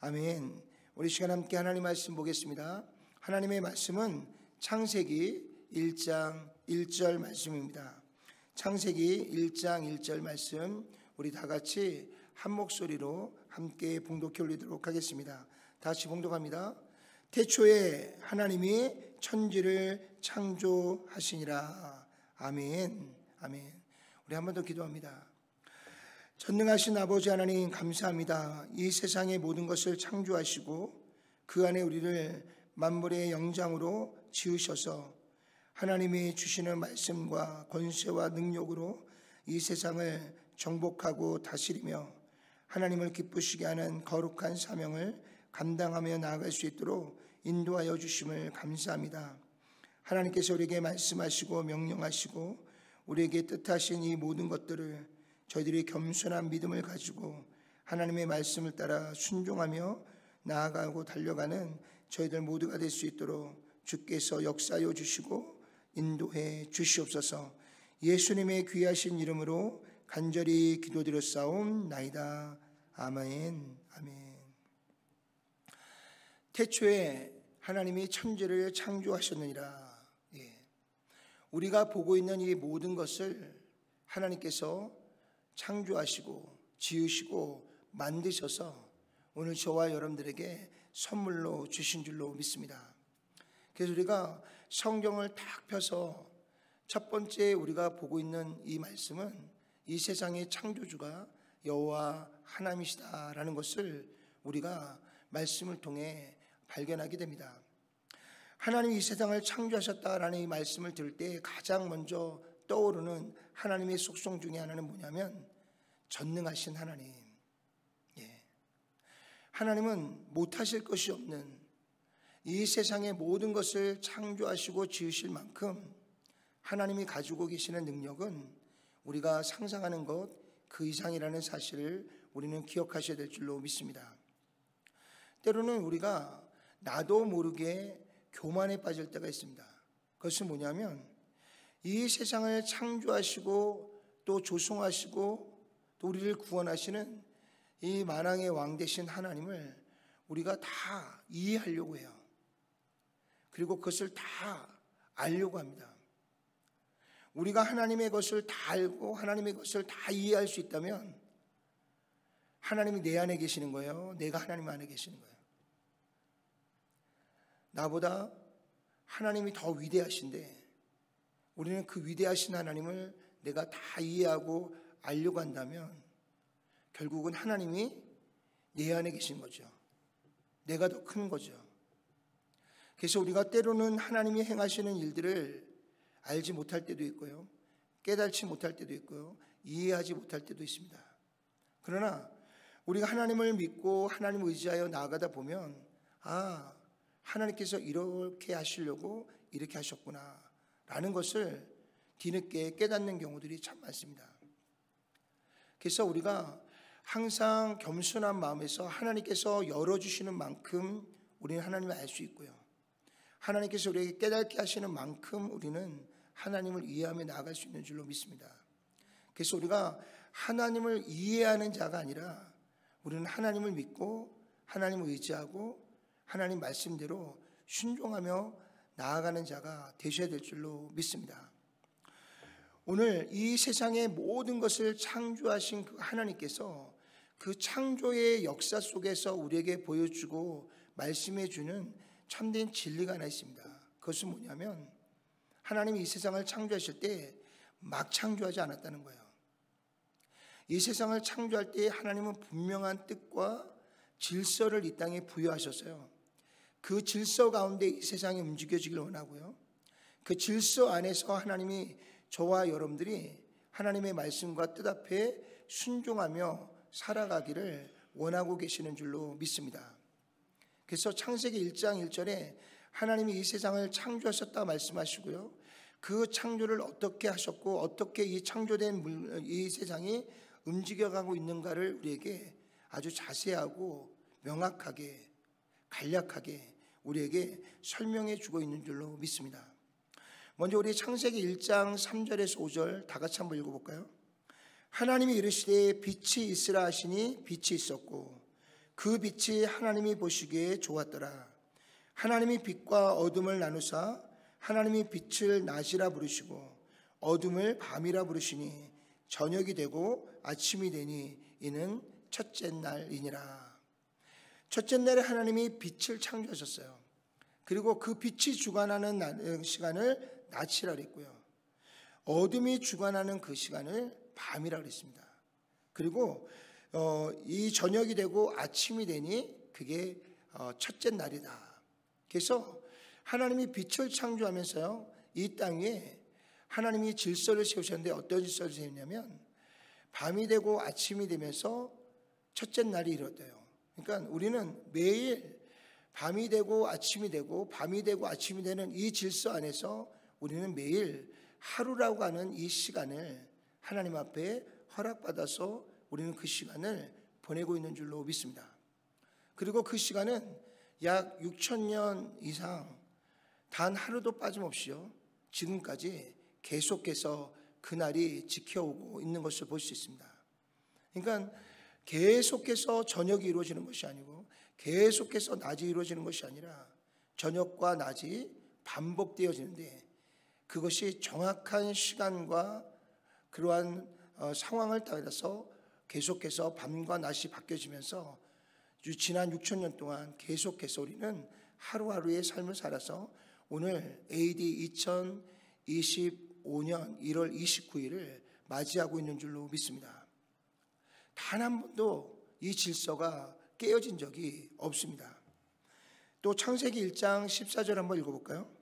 아멘. 우리 시간 함께 하나님 말씀 보겠습니다. 하나님의 말씀은 창세기 1장 1절 말씀입니다. 창세기 1장 1절 말씀 우리 다 같이 한 목소리로 함께 봉독해 올리도록 하겠습니다. 다시 봉독합니다. 태초에 하나님이 천지를 창조하시니라. 아멘. 아멘. 우리 한 번 더 기도합니다. 전능하신 아버지 하나님 감사합니다. 이 세상의 모든 것을 창조하시고 그 안에 우리를 만물의 영장으로 지으셔서 하나님이 주시는 말씀과 권세와 능력으로 이 세상을 정복하고 다스리며 하나님을 기쁘시게 하는 거룩한 사명을 감당하며 나아갈 수 있도록 인도하여 주심을 감사합니다. 하나님께서 우리에게 말씀하시고 명령하시고 우리에게 뜻하신 이 모든 것들을 저희들이 겸손한 믿음을 가지고 하나님의 말씀을 따라 순종하며 나아가고 달려가는 저희들 모두가 될 수 있도록 주께서 역사하여 주시고 인도해 주시옵소서. 예수님의 귀하신 이름으로 간절히 기도드렸사옵나이다. 아멘. 아멘. 태초에 하나님이 천지를 창조하셨느니라. 우리가 보고 있는 이 모든 것을 하나님께서 창조하시고 지으시고 만드셔서 오늘 저와 여러분들에게 선물로 주신 줄로 믿습니다. 그래서 우리가 성경을 딱 펴서 첫 번째 우리가 보고 있는 이 말씀은 이 세상의 창조주가 여호와 하나님이시다라는 것을 우리가 말씀을 통해 발견하게 됩니다. 하나님이 이 세상을 창조하셨다라는 이 말씀을 들을 때 가장 먼저 떠오르는 하나님의 속성 중에 하나는 뭐냐면 전능하신 하나님. 하나님은 못하실 것이 없는 이 세상의 모든 것을 창조하시고 지으실 만큼 하나님이 가지고 계시는 능력은 우리가 상상하는 것 그 이상이라는 사실을 우리는 기억하셔야 될 줄로 믿습니다. 때로는 우리가 나도 모르게 교만에 빠질 때가 있습니다. 그것은 뭐냐면 이 세상을 창조하시고 또 조성하시고 또 우리를 구원하시는 이 만왕의 왕 되신 하나님을 우리가 다 이해하려고 해요. 그리고 그것을 다 알려고 합니다. 우리가 하나님의 것을 다 알고 하나님의 것을 다 이해할 수 있다면 하나님이 내 안에 계시는 거예요? 내가 하나님 안에 계시는 거예요? 나보다 하나님이 더 위대하신데 우리는 그 위대하신 하나님을 내가 다 이해하고 알려고 한다면 결국은 하나님이 내 안에 계신 거죠. 내가 더 큰 거죠. 그래서 우리가 때로는 하나님이 행하시는 일들을 알지 못할 때도 있고요, 깨달지 못할 때도 있고요, 이해하지 못할 때도 있습니다. 그러나 우리가 하나님을 믿고 하나님을 의지하여 나아가다 보면 하나님께서 이렇게 하시려고 이렇게 하셨구나 라는 것을 뒤늦게 깨닫는 경우들이 참 많습니다. 그래서 우리가 항상 겸손한 마음에서 하나님께서 열어주시는 만큼 우리는 하나님을 알 수 있고요, 하나님께서 우리에게 깨닫게 하시는 만큼 우리는 하나님을 이해하며 나아갈 수 있는 줄로 믿습니다. 그래서 우리가 하나님을 이해하는 자가 아니라 우리는 하나님을 믿고 하나님을 의지하고 하나님 말씀대로 순종하며 나아가는 자가 되셔야 될 줄로 믿습니다. 오늘 이 세상의 모든 것을 창조하신 그 하나님께서 그 창조의 역사 속에서 우리에게 보여주고 말씀해 주는 참된 진리가 하나 있습니다. 그것은 뭐냐면 하나님이 이 세상을 창조하실 때 막 창조하지 않았다는 거예요. 이 세상을 창조할 때 하나님은 분명한 뜻과 질서를 이 땅에 부여하셨어요. 그 질서 가운데 이 세상이 움직여지길 원하고요, 그 질서 안에서 하나님이 저와 여러분들이 하나님의 말씀과 뜻 앞에 순종하며 살아가기를 원하고 계시는 줄로 믿습니다. 그래서 창세기 1장 1절에 하나님이 이 세상을 창조하셨다 말씀하시고요, 그 창조를 어떻게 하셨고 어떻게 이 창조된 이 세상이 움직여가고 있는가를 우리에게 아주 자세하고 명확하게 간략하게 우리에게 설명해 주고 있는 줄로 믿습니다. 먼저 우리 창세기 1장 3절에서 5절 다 같이 한번 읽어볼까요? 하나님이 이르시되 빛이 있으라 하시니 빛이 있었고 그 빛이 하나님이 보시기에 좋았더라. 하나님이 빛과 어둠을 나누사 하나님이 빛을 낮이라 부르시고 어둠을 밤이라 부르시니 저녁이 되고 아침이 되니 이는 첫째 날이니라. 첫째 날에 하나님이 빛을 창조하셨어요. 그리고 그 빛이 주관하는 시간을 낮이라 그랬고요. 어둠이 주관하는 그 시간을 밤이라 그랬습니다. 그리고 이 저녁이 되고 아침이 되니 그게 첫째 날이다. 그래서 하나님이 빛을 창조하면서요, 이 땅 위에 하나님이 질서를 세우셨는데 어떤 질서를 세우냐면 밤이 되고 아침이 되면서 첫째 날이 이루어져요. 그러니까 우리는 매일 밤이 되고 아침이 되고 밤이 되고 아침이 되는 이 질서 안에서 우리는 매일 하루라고 하는 이 시간을 하나님 앞에 허락받아서 우리는 그 시간을 보내고 있는 줄로 믿습니다. 그리고 그 시간은 약 6,000년 이상 단 하루도 빠짐없이요, 지금까지 계속해서 그날이 지켜오고 있는 것을 볼 수 있습니다. 그러니까 계속해서 저녁이 이루어지는 것이 아니고 계속해서 낮이 이루어지는 것이 아니라 저녁과 낮이 반복되어지는데 그것이 정확한 시간과 그러한 상황을 따라서 계속해서 밤과 낮이 바뀌어지면서 지난 6,000년 동안 계속해서 우리는 하루하루의 삶을 살아서 오늘 AD 2025년 1월 29일을 맞이하고 있는 줄로 믿습니다. 단 한 번도 이 질서가 깨어진 적이 없습니다. 또 창세기 1장 14절 한번 읽어볼까요?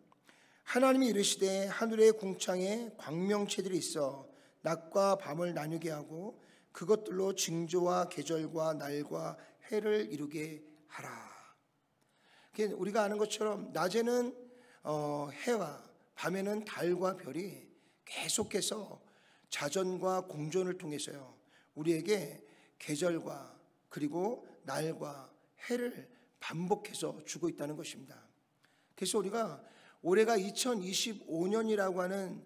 하나님이 이르시되 하늘의 궁창에 광명체들이 있어 낮과 밤을 나누게 하고 그것들로 징조와 계절과 날과 해를 이루게 하라. 우리가 아는 것처럼 낮에는 해와 밤에는 달과 별이 계속해서 자전과 공전을 통해서요, 우리에게 계절과 그리고 날과 해를 반복해서 주고 있다는 것입니다. 그래서 우리가 올해가 2025년이라고 하는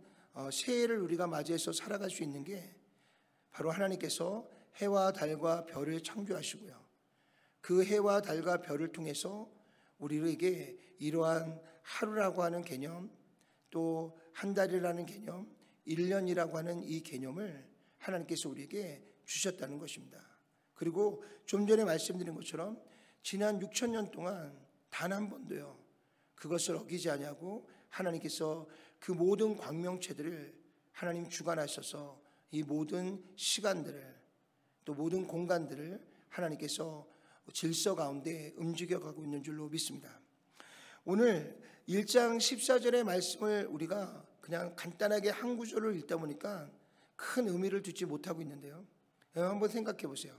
새해를 우리가 맞이해서 살아갈 수 있는 게 바로 하나님께서 해와 달과 별을 창조하시고요, 그 해와 달과 별을 통해서 우리에게 이러한 하루라고 하는 개념, 또 한 달이라는 개념, 1년이라고 하는 이 개념을 하나님께서 우리에게 주셨다는 것입니다. 그리고 좀 전에 말씀드린 것처럼 지난 6,000년 동안 단 한 번도요, 그것을 어기지 아니하고 하나님께서 그 모든 광명체들을 하나님 주관하셔서 이 모든 시간들을 또 모든 공간들을 하나님께서 질서 가운데 움직여가고 있는 줄로 믿습니다. 오늘 1장 14절의 말씀을 우리가 그냥 간단하게 한 구절을 읽다 보니까 큰 의미를 두지 못하고 있는데요, 한번 생각해 보세요.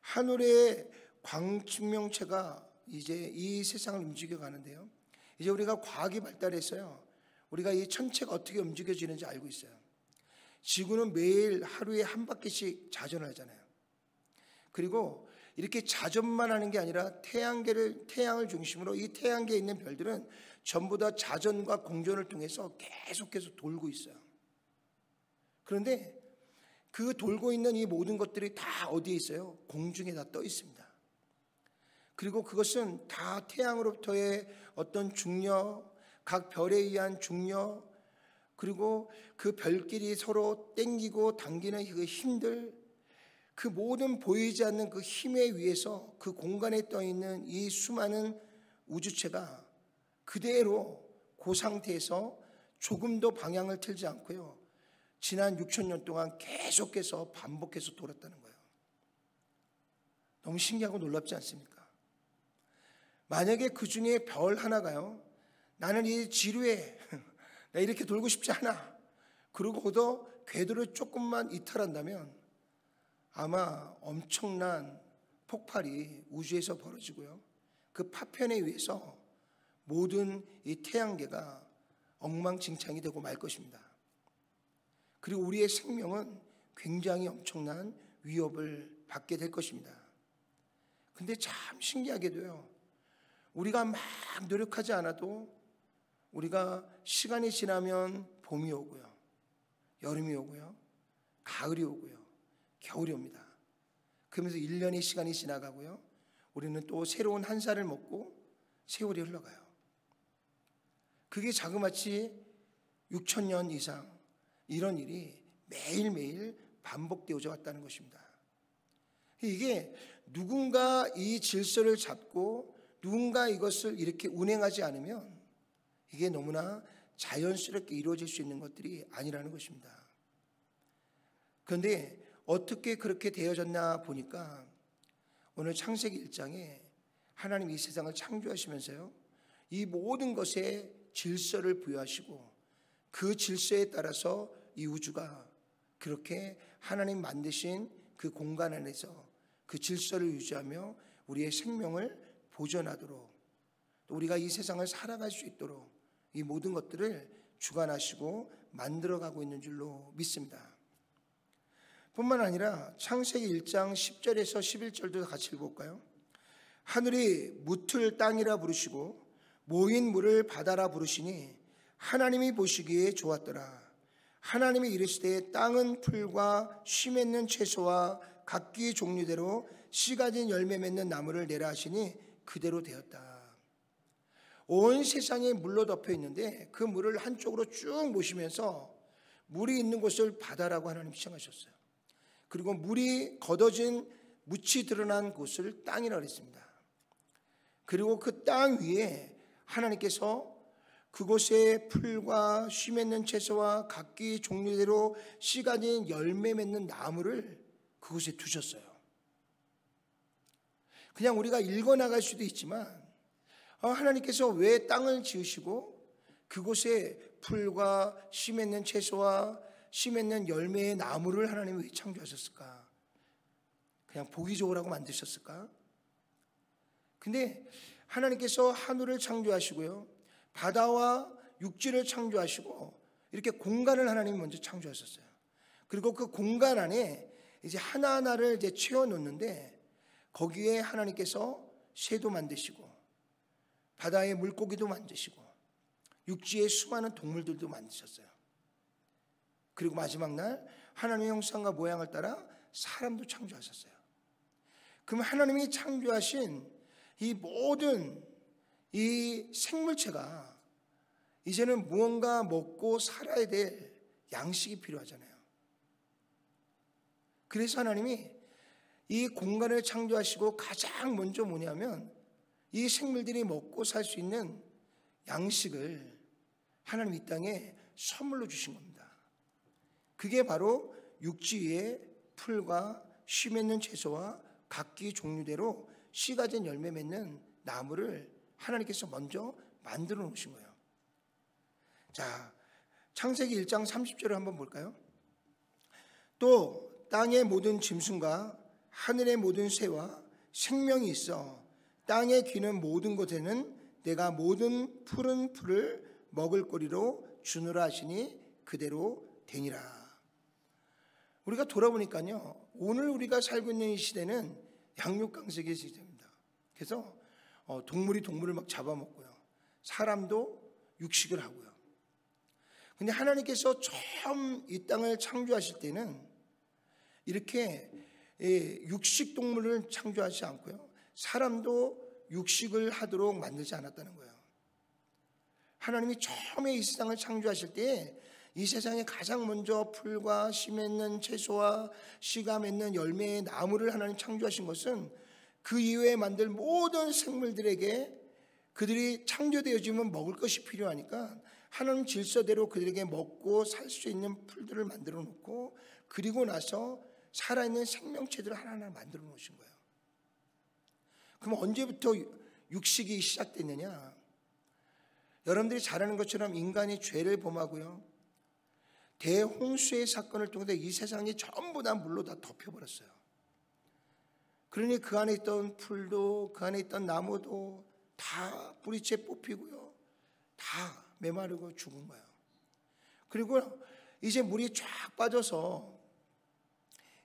하늘의 광명체가 이제 이 세상을 움직여 가는데요, 이제 우리가 과학이 발달해서요, 우리가 이 천체가 어떻게 움직여지는지 알고 있어요. 지구는 매일 하루에 한 바퀴씩 자전을 하잖아요. 그리고 이렇게 자전만 하는 게 아니라 태양을 중심으로 이 태양계에 있는 별들은 전부 다 자전과 공전을 통해서 계속해서 돌고 있어요. 그런데 그 돌고 있는 이 모든 것들이 다 어디에 있어요? 공중에 다 떠 있습니다. 그리고 그것은 다 태양으로부터의 어떤 중력, 각 별에 의한 중력, 그리고 그 별끼리 서로 땡기고 당기는 그 힘들, 그 모든 보이지 않는 그 힘에 의해서 그 공간에 떠 있는 이 수많은 우주체가 그대로 그 상태에서 조금도 방향을 틀지 않고요, 지난 6,000년 동안 계속해서 반복해서 돌았다는 거예요. 너무 신기하고 놀랍지 않습니까? 만약에 그 중에 별 하나가요, 나는 이 지루해, 나 이렇게 돌고 싶지 않아, 그러고도 궤도를 조금만 이탈한다면 아마 엄청난 폭발이 우주에서 벌어지고요, 그 파편에 의해서 모든 이 태양계가 엉망진창이 되고 말 것입니다. 그리고 우리의 생명은 굉장히 엄청난 위협을 받게 될 것입니다. 근데 참 신기하게도요, 우리가 막 노력하지 않아도 우리가 시간이 지나면 봄이 오고요, 여름이 오고요, 가을이 오고요, 겨울이 옵니다. 그러면서 1년의 시간이 지나가고요, 우리는 또 새로운 한 살을 먹고 세월이 흘러가요. 그게 자그마치 6,000년 이상 이런 일이 매일매일 반복되어져 왔다는 것입니다. 이게 누군가 이 질서를 잡고 누군가 이것을 이렇게 운행하지 않으면 이게 너무나 자연스럽게 이루어질 수 있는 것들이 아니라는 것입니다. 그런데 어떻게 그렇게 되어졌나 보니까 오늘 창세기 1장에 하나님 이 세상을 창조하시면서요, 이 모든 것에 질서를 부여하시고 그 질서에 따라서 이 우주가 그렇게 하나님 만드신 그 공간 안에서 그 질서를 유지하며 우리의 생명을 보존하도록, 또 우리가 이 세상을 살아갈 수 있도록 이 모든 것들을 주관하시고 만들어가고 있는 줄로 믿습니다. 뿐만 아니라 창세기 1장 10절에서 11절도 같이 읽어볼까요? 하늘이 묻을 땅이라 부르시고 모인 물을 바다라 부르시니 하나님이 보시기에 좋았더라. 하나님이 이르시되 땅은 풀과 씨 맺는 채소와 각기 종류대로 씨 가진 열매 맺는 나무를 내라 하시니 그대로 되었다. 온 세상에 물로 덮여 있는데 그 물을 한쪽으로 쭉 모시면서 물이 있는 곳을 바다라고 하나님 지정하셨어요. 그리고 물이 걷어진 묻이 드러난 곳을 땅이라고 했습니다. 그리고 그 땅 위에 하나님께서 그곳에 풀과 씨 맺는 채소와 각기 종류대로 씨 가진 열매 맺는 나무를 그곳에 두셨어요. 그냥 우리가 읽어나갈 수도 있지만 하나님께서 왜 땅을 지으시고 그곳에 풀과 씨 맺는 채소와 씨 맺는 열매의 나무를 하나님이 왜 창조하셨을까? 그냥 보기 좋으라고 만드셨을까? 근데 하나님께서 하늘을 창조하시고요, 바다와 육지를 창조하시고 이렇게 공간을 하나님이 먼저 창조하셨어요. 그리고 그 공간 안에 이제 하나하나를 이제 채워 놓는데 거기에 하나님께서 새도 만드시고 바다의 물고기도 만드시고 육지의 수많은 동물들도 만드셨어요. 그리고 마지막 날 하나님의 형상과 모양을 따라 사람도 창조하셨어요. 그럼 하나님이 창조하신 이 모든 이 생물체가 이제는 무언가 먹고 살아야 될 양식이 필요하잖아요. 그래서 하나님이 이 공간을 창조하시고 가장 먼저 뭐냐면 이 생물들이 먹고 살 수 있는 양식을 하나님 이 땅에 선물로 주신 겁니다. 그게 바로 육지 위에 풀과 씨 맺는 채소와 각기 종류대로 씨 가진 열매 맺는 나무를 하나님께서 먼저 만들어 놓으신 거예요. 자, 창세기 1장 30절을 한번 볼까요? 또 땅의 모든 짐승과 하늘의 모든 새와 생명이 있어 땅에 기는 모든 곳에는 내가 모든 푸른 풀을 먹을 거리로 주노라 하시니 그대로 되니라. 우리가 돌아보니까요, 오늘 우리가 살고 있는 이 시대는 양육강식의 시대입니다. 그래서 동물이 동물을 막 잡아먹고요, 사람도 육식을 하고요. 근데 하나님께서 처음 이 땅을 창조하실 때는 이렇게 육식 동물을 창조하지 않고요, 사람도 육식을 하도록 만들지 않았다는 거예요. 하나님이 처음에 이 세상을 창조하실 때 이 세상에 가장 먼저 풀과 씨 맺는 채소와 씨가 맺는 열매의 나무를 하나님 창조하신 것은 그 이후에 만들 모든 생물들에게 그들이 창조되어지면 먹을 것이 필요하니까 하나님 질서대로 그들에게 먹고 살 수 있는 풀들을 만들어 놓고 그리고 나서 살아있는 생명체들을 하나하나 만들어 놓으신 거예요. 그럼 언제부터 육식이 시작됐느냐? 여러분들이 잘 아는 것처럼 인간이 죄를 범하고요, 대홍수의 사건을 통해서 이 세상이 전부 다 물로 다 덮여버렸어요. 그러니 그 안에 있던 풀도 그 안에 있던 나무도 다 뿌리채 뽑히고요, 다 메마르고 죽은 거예요. 그리고 이제 물이 쫙 빠져서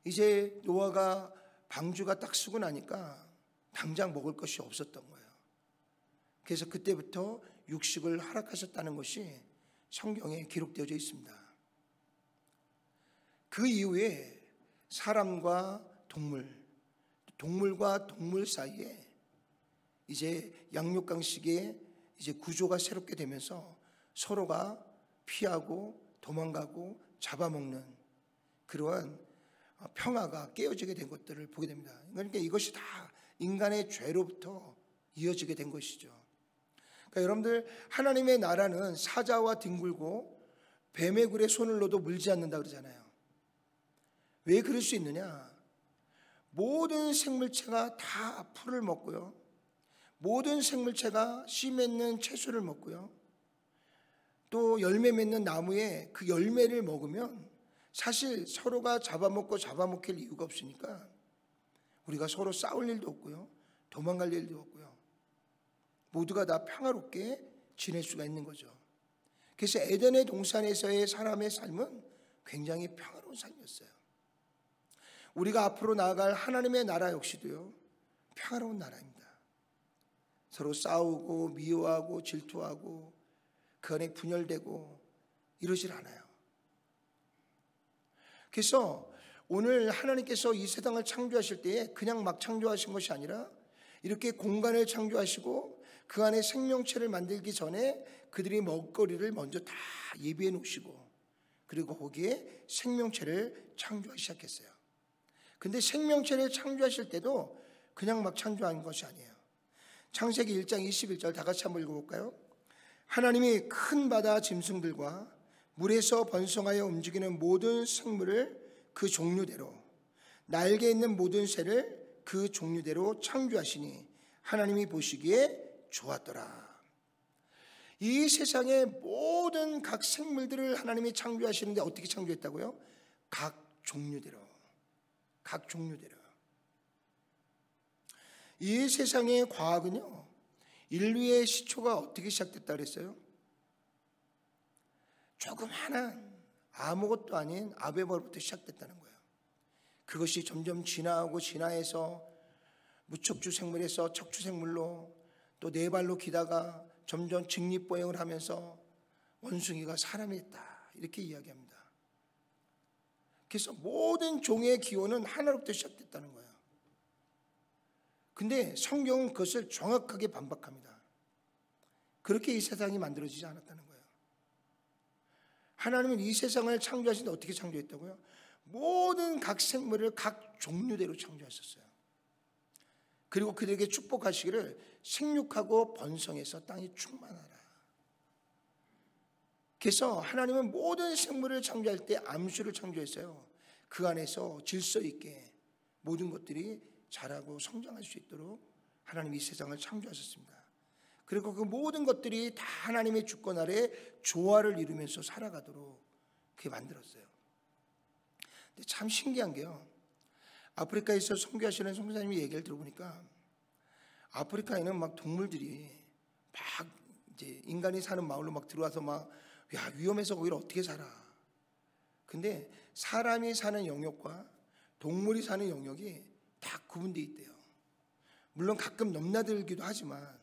이제 노아가 방주가 딱 쓰고 나니까 당장 먹을 것이 없었던 거예요. 그래서 그때부터 육식을 허락하셨다는 것이 성경에 기록되어져 있습니다. 그 이후에 사람과 동물, 동물과 동물 사이에 이제 양육강식의 이제 구조가 새롭게 되면서 서로가 피하고 도망가고 잡아먹는 그러한 평화가 깨어지게 된 것들을 보게 됩니다. 그러니까 이것이 다 인간의 죄로부터 이어지게 된 것이죠. 그러니까 여러분들, 하나님의 나라는 사자와 뒹굴고 뱀의 굴에 손을 넣어도 물지 않는다 그러잖아요. 왜 그럴 수 있느냐? 모든 생물체가 다 풀을 먹고요, 모든 생물체가 씨 맺는 채소를 먹고요, 또 열매 맺는 나무에 그 열매를 먹으면 사실 서로가 잡아먹힐 이유가 없으니까 우리가 서로 싸울 일도 없고요, 도망갈 일도 없고요, 모두가 다 평화롭게 지낼 수가 있는 거죠. 그래서 에덴의 동산에서의 사람의 삶은 굉장히 평화로운 삶이었어요. 우리가 앞으로 나아갈 하나님의 나라 역시도요, 평화로운 나라입니다. 서로 싸우고 미워하고 질투하고 그 안에 분열되고 이러질 않아요. 그래서 오늘 하나님께서 이 세상을 창조하실 때에 그냥 막 창조하신 것이 아니라 이렇게 공간을 창조하시고 그 안에 생명체를 만들기 전에 그들이 먹거리를 먼저 다 예비해 놓으시고 그리고 거기에 생명체를 창조하기 시작했어요. 근데 생명체를 창조하실 때도 그냥 막 창조한 것이 아니에요. 창세기 1장 21절 다 같이 한번 읽어볼까요? 하나님이 큰 바다 짐승들과 물에서 번성하여 움직이는 모든 생물을 그 종류대로, 날개 있는 모든 새를 그 종류대로 창조하시니 하나님이 보시기에 좋았더라. 이 세상의 모든 각 생물들을 하나님이 창조하시는데 어떻게 창조했다고요? 각 종류대로. 각 종류대로. 이 세상의 과학은요, 인류의 시초가 어떻게 시작됐다 그랬어요? 조그마한 아무것도 아닌 아베바로부터 시작됐다는 거예요. 그것이 점점 진화하고 진화해서 무척추 생물에서 척추 생물로 또 네 발로 기다가 점점 직립보행을 하면서 원숭이가 사람이 됐다, 이렇게 이야기합니다. 그래서 모든 종의 기원은 하나로부터 시작됐다는 거예요. 근데 성경은 그것을 정확하게 반박합니다. 그렇게 이 세상이 만들어지지 않았다는 거예요. 하나님은 이 세상을 창조하시는데 어떻게 창조했다고요? 모든 각 생물을 각 종류대로 창조하셨어요. 그리고 그들에게 축복하시기를 생육하고 번성해서 땅이 충만하라. 그래서 하나님은 모든 생물을 창조할 때 암수를 창조했어요. 그 안에서 질서 있게 모든 것들이 자라고 성장할 수 있도록 하나님이 이 세상을 창조하셨습니다. 그리고 그 모든 것들이 다 하나님의 주권 아래 조화를 이루면서 살아가도록 그렇게 만들었어요. 근데 참 신기한 게요, 아프리카에서 선교하시는 선교사님이 얘기를 들어보니까 아프리카에는 막 동물들이 막 이제 인간이 사는 마을로 막 들어와서 막 위험해서 거기를 어떻게 살아. 근데 사람이 사는 영역과 동물이 사는 영역이 다 구분되어 있대요. 물론 가끔 넘나들기도 하지만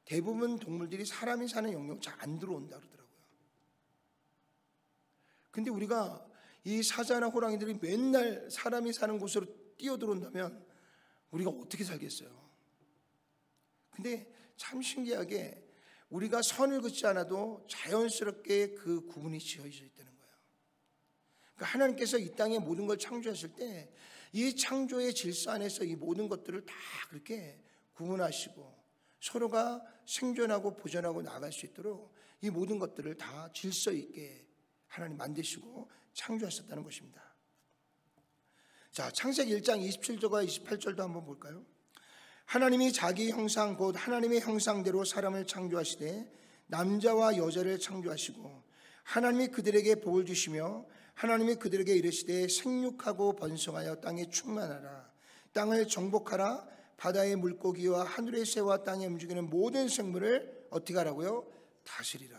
대부분 동물들이 사람이 사는 영역 잘 안 들어온다 그러더라고요. 근데 우리가 이 사자나 호랑이들이 맨날 사람이 사는 곳으로 뛰어들어온다면 우리가 어떻게 살겠어요? 근데 참 신기하게 우리가 선을 긋지 않아도 자연스럽게 그 구분이 지어져 있다는 거예요. 그러니까 하나님께서 이 땅에 모든 걸 창조하실 때 이 창조의 질서 안에서 이 모든 것들을 다 그렇게 구분하시고 서로가 생존하고 보존하고 나아갈 수 있도록 이 모든 것들을 다 질서 있게 하나님 만드시고 창조하셨다는 것입니다. 자, 창세기 1장 27절과 28절도 한번 볼까요? 하나님이 자기 형상 곧 하나님의 형상대로 사람을 창조하시되 남자와 여자를 창조하시고 하나님이 그들에게 복을 주시며 하나님이 그들에게 이르시되 생육하고 번성하여 땅에 충만하라. 땅을 정복하라. 바다의 물고기와 하늘의 새와 땅에 움직이는 모든 생물을 어떻게 하라고요? 다스리라.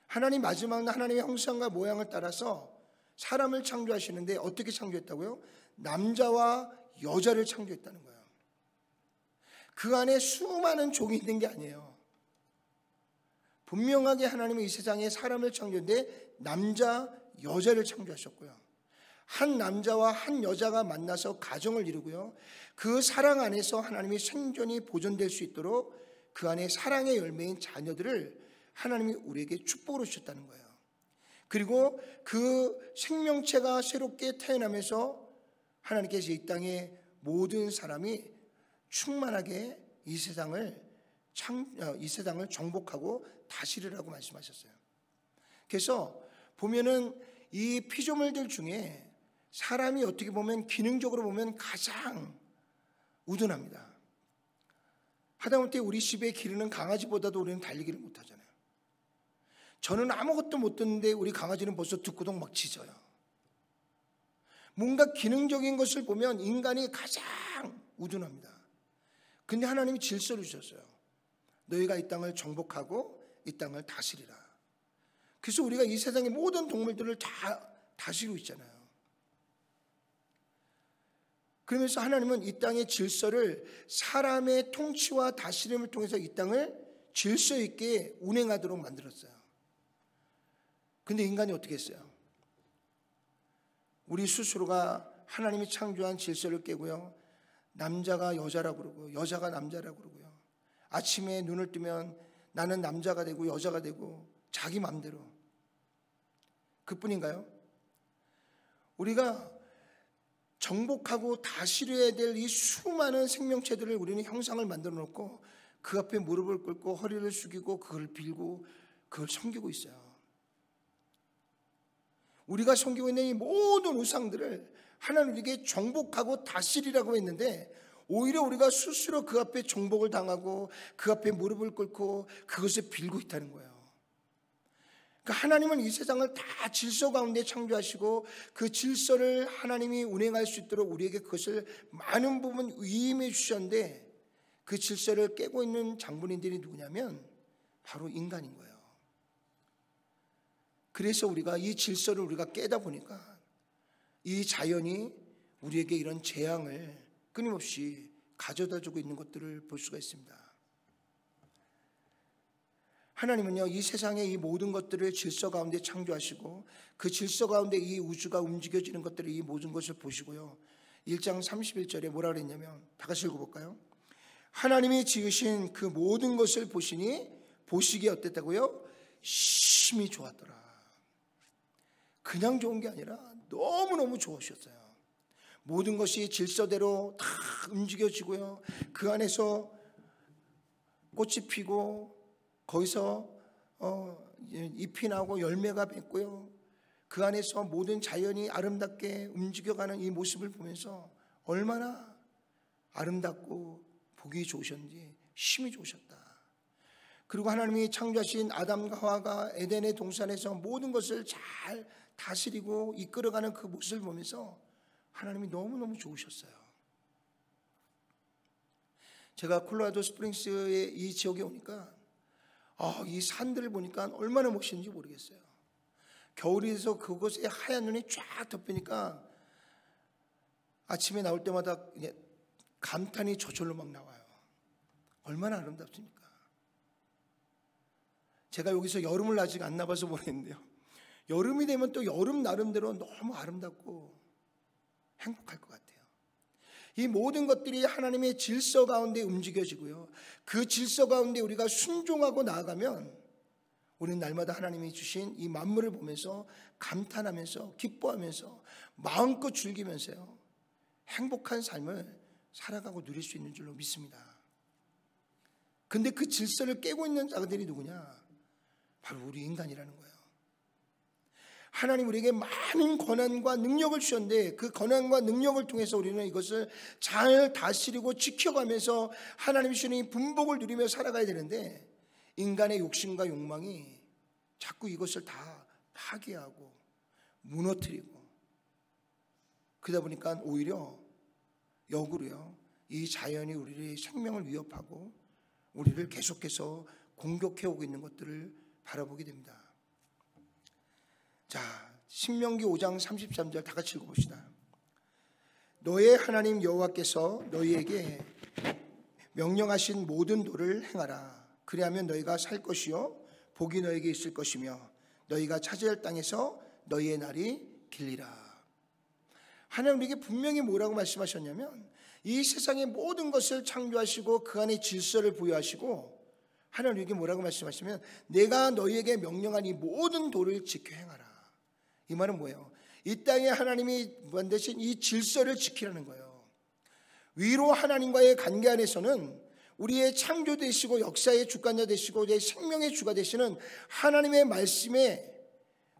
하나님 마지막 날 하나님의 형상과 모양을 따라서 사람을 창조하시는데 어떻게 창조했다고요? 남자와 여자를 창조했다는 거예요. 그 안에 수많은 종이 있는 게 아니에요. 분명하게 하나님은 이 세상에 사람을 창조했는데 남자, 여자를 창조하셨고요. 한 남자와 한 여자가 만나서 가정을 이루고요, 그 사랑 안에서 하나님의 생존이 보존될 수 있도록 그 안에 사랑의 열매인 자녀들을 하나님이 우리에게 축복으로 주셨다는 거예요. 그리고 그 생명체가 새롭게 태어나면서 하나님께서 이 땅에 모든 사람이 충만하게 이 세상을 정복하고 다스리라고 말씀하셨어요. 그래서 보면은 이 피조물들 중에 사람이 어떻게 보면 기능적으로 보면 가장 우둔합니다. 하다못해 우리 집에 기르는 강아지보다도 우리는 달리기를 못하잖아요. 저는 아무것도 못 듣는데 우리 강아지는 벌써 듣고도 막 짖어요. 뭔가 기능적인 것을 보면 인간이 가장 우둔합니다. 근데 하나님이 질서를 주셨어요. 너희가 이 땅을 정복하고 이 땅을 다스리라. 그래서 우리가 이 세상의 모든 동물들을 다 다스리고 있잖아요. 그러면서 하나님은 이 땅의 질서를 사람의 통치와 다스림을 통해서 이 땅을 질서 있게 운행하도록 만들었어요. 근데 인간이 어떻게 했어요? 우리 스스로가 하나님이 창조한 질서를 깨고요, 남자가 여자라고 그러고 여자가 남자라고 그러고요, 아침에 눈을 뜨면 나는 남자가 되고 여자가 되고 자기 마음대로. 그뿐인가요? 우리가 정복하고 다스려야 될 이 수많은 생명체들을 우리는 형상을 만들어 놓고 그 앞에 무릎을 꿇고 허리를 숙이고 그걸 빌고 그걸 섬기고 있어요. 우리가 섬기고 있는 이 모든 우상들을 하나님 우리에게 정복하고 다스리라고 했는데 오히려 우리가 스스로 그 앞에 정복을 당하고 그 앞에 무릎을 꿇고 그것을 빌고 있다는 거예요. 그러니까 하나님은 이 세상을 다 질서 가운데 창조하시고 그 질서를 하나님이 운행할 수 있도록 우리에게 그것을 많은 부분 위임해 주셨는데 그 질서를 깨고 있는 장본인들이 누구냐면 바로 인간인 거예요. 그래서 우리가 이 질서를 우리가 깨다 보니까 이 자연이 우리에게 이런 재앙을 끊임없이 가져다 주고 있는 것들을 볼 수가 있습니다. 하나님은요, 이 세상의 이 모든 것들을 질서 가운데 창조하시고 그 질서 가운데 이 우주가 움직여지는 것들을 이 모든 것을 보시고요, 1장 31절에 뭐라 그랬냐면, 다 같이 읽어볼까요? 하나님이 지으신 그 모든 것을 보시니 보시기에 어땠다고요? 심히 좋았더라. 그냥 좋은 게 아니라 너무너무 좋으셨어요. 모든 것이 질서대로 다 움직여지고요, 그 안에서 꽃이 피고 거기서 잎이 나고 열매가 맺고요, 그 안에서 모든 자연이 아름답게 움직여가는 이 모습을 보면서 얼마나 아름답고 보기 좋으셨는지 심히 좋으셨다. 그리고 하나님이 창조하신 아담과 하와가 에덴의 동산에서 모든 것을 잘 다스리고 이끌어가는 그 모습을 보면서 하나님이 너무너무 좋으셨어요. 제가 콜로라도 스프링스의 이 지역에 오니까 이 산들을 보니까 얼마나 멋있는지 모르겠어요. 겨울이 돼서 그곳에 하얀 눈이 쫙 덮이니까 아침에 나올 때마다 감탄이 저절로 막 나와요. 얼마나 아름답습니까? 제가 여기서 여름을 아직 안 나봐서 모르겠는데요, 여름이 되면 또 여름 나름대로 너무 아름답고 행복할 것 같아요. 이 모든 것들이 하나님의 질서 가운데 움직여지고요, 그 질서 가운데 우리가 순종하고 나아가면 우리는 날마다 하나님이 주신 이 만물을 보면서 감탄하면서 기뻐하면서 마음껏 즐기면서요, 행복한 삶을 살아가고 누릴 수 있는 줄로 믿습니다. 근데 그 질서를 깨고 있는 자들이 누구냐? 바로 우리 인간이라는 거예요. 하나님 우리에게 많은 권한과 능력을 주셨는데 그 권한과 능력을 통해서 우리는 이것을 잘 다스리고 지켜가면서 하나님이 주신 이 분복을 누리며 살아가야 되는데, 인간의 욕심과 욕망이 자꾸 이것을 다 파괴하고 무너뜨리고, 그러다 보니까 오히려 역으로요, 이 자연이 우리의 생명을 위협하고 우리를 계속해서 공격해오고 있는 것들을 바라보게 됩니다. 자, 신명기 5장 33절 다 같이 읽어봅시다. 너의 하나님 여호와께서 너희에게 명령하신 모든 도를 행하라. 그리하면 너희가 살 것이요 복이 너에게 있을 것이며 너희가 차지할 땅에서 너희의 날이 길리라. 하나님 우리에게 분명히 뭐라고 말씀하셨냐면 이 세상의 모든 것을 창조하시고 그 안에 질서를 부여하시고 하나님 우리에게 뭐라고 말씀하시면 내가 너희에게 명령한 이 모든 도를 지켜 행하라. 이 말은 뭐예요? 이 땅에 하나님이 만드신 이 질서를 지키라는 거예요. 위로 하나님과의 관계 안에서는 우리의 창조 되시고 역사의 주관자 되시고 내 생명의 주가 되시는 하나님의 말씀에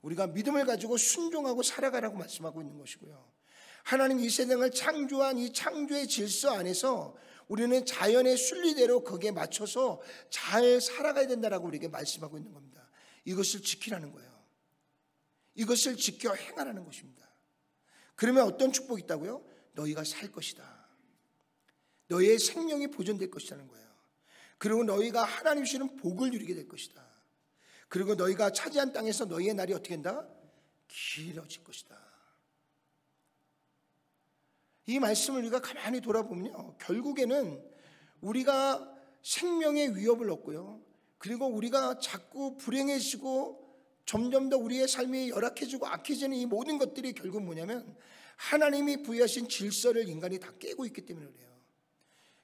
우리가 믿음을 가지고 순종하고 살아가라고 말씀하고 있는 것이고요. 하나님 이 세상을 창조한 이 창조의 질서 안에서 우리는 자연의 순리대로 거기에 맞춰서 잘 살아가야 된다라고 우리에게 말씀하고 있는 겁니다. 이것을 지키라는 거예요. 이것을 지켜 행하라는 것입니다. 그러면 어떤 축복이 있다고요? 너희가 살 것이다. 너희의 생명이 보존될 것이라는 거예요. 그리고 너희가 하나님 주시는 복을 누리게 될 것이다. 그리고 너희가 차지한 땅에서 너희의 날이 어떻게 된다? 길어질 것이다. 이 말씀을 우리가 가만히 돌아보면요, 결국에는 우리가 생명의 위협을 얻고요, 그리고 우리가 자꾸 불행해지고 점점 더 우리의 삶이 열악해지고 악해지는 이 모든 것들이 결국 뭐냐면 하나님이 부여하신 질서를 인간이 다 깨고 있기 때문에 그래요.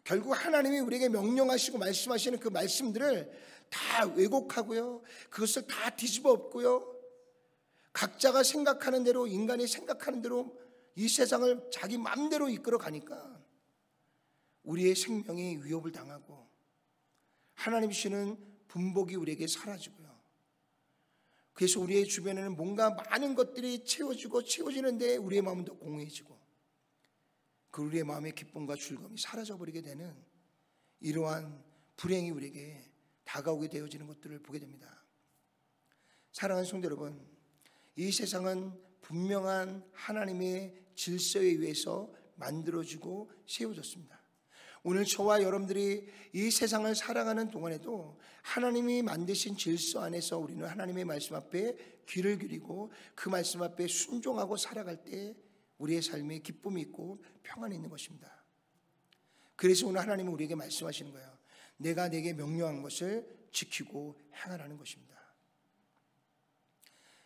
결국 하나님이 우리에게 명령하시고 말씀하시는 그 말씀들을 다 왜곡하고요, 그것을 다 뒤집어 엎고요, 각자가 생각하는 대로, 인간이 생각하는 대로 이 세상을 자기 마음대로 이끌어 가니까 우리의 생명이 위협을 당하고 하나님 주시는 분복이 우리에게 사라지고요. 그래서 우리의 주변에는 뭔가 많은 것들이 채워지는데 우리의 마음은 더 공허해지고 그 우리의 마음의 기쁨과 즐거움이 사라져버리게 되는 이러한 불행이 우리에게 다가오게 되어지는 것들을 보게 됩니다. 사랑하는 성도 여러분, 이 세상은 분명한 하나님의 질서에 의해서 만들어지고 세워졌습니다. 오늘 저와 여러분들이 이 세상을 살아가는 동안에도 하나님이 만드신 질서 안에서 우리는 하나님의 말씀 앞에 귀를 기울이고 그 말씀 앞에 순종하고 살아갈 때 우리의 삶에 기쁨이 있고 평안이 있는 것입니다. 그래서 오늘 하나님은 우리에게 말씀하시는 거예요. 내가 내게 명령한 것을 지키고 행하라는 것입니다.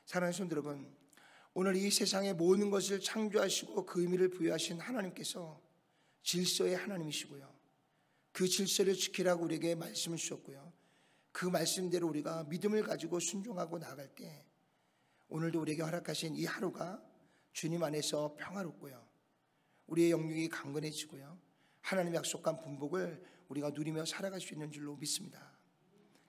사랑하는 성도 여러분, 오늘 이 세상의 모든 것을 창조하시고 그 의미를 부여하신 하나님께서 질서의 하나님이시고요, 그 질서를 지키라고 우리에게 말씀을 주셨고요, 그 말씀대로 우리가 믿음을 가지고 순종하고 나아갈 때 오늘도 우리에게 허락하신 이 하루가 주님 안에서 평화롭고요, 우리의 영육이 강건해지고요, 하나님의 약속한 분복을 우리가 누리며 살아갈 수 있는 줄로 믿습니다.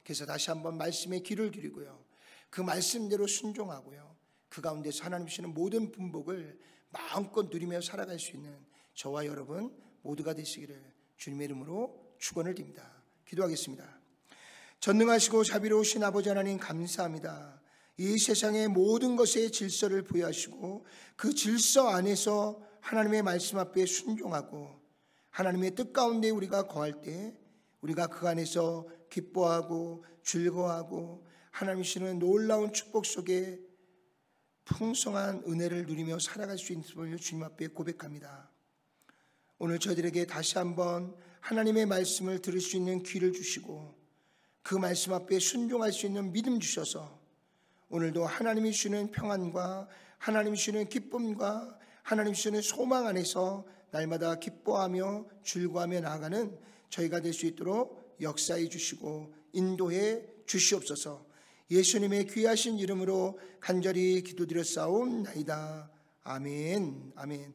그래서 다시 한번 말씀에 귀를 기울이고요, 그 말씀대로 순종하고요, 그 가운데서 하나님 주시는 모든 분복을 마음껏 누리며 살아갈 수 있는 저와 여러분 모두가 되시기를 주님의 이름으로 축원을 드립니다. 기도하겠습니다. 전능하시고 자비로우신 아버지 하나님, 감사합니다. 이 세상의 모든 것에 질서를 부여하시고 그 질서 안에서 하나님의 말씀 앞에 순종하고 하나님의 뜻 가운데 우리가 거할 때 우리가 그 안에서 기뻐하고 즐거워하고 하나님 주시는 놀라운 축복 속에 풍성한 은혜를 누리며 살아갈 수 있음을 주님 앞에 고백합니다. 오늘 저희들에게 다시 한번 하나님의 말씀을 들을 수 있는 귀를 주시고 그 말씀 앞에 순종할 수 있는 믿음 주셔서 오늘도 하나님이 주시는 평안과 하나님이 주시는 기쁨과 하나님이 주시는 소망 안에서 날마다 기뻐하며 즐거워하며 나아가는 저희가 될 수 있도록 역사해 주시고 인도해 주시옵소서. 예수님의 귀하신 이름으로 간절히 기도드렸사옵나이다. 아멘. 아멘.